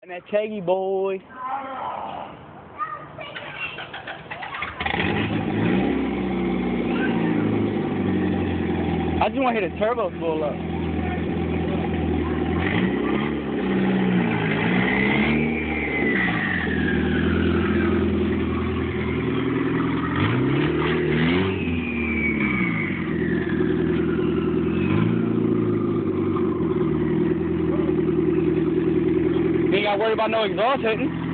And that Chaggy boy. I just want to hit a turbo full up. You ain't got to worry about no exhaust hitting.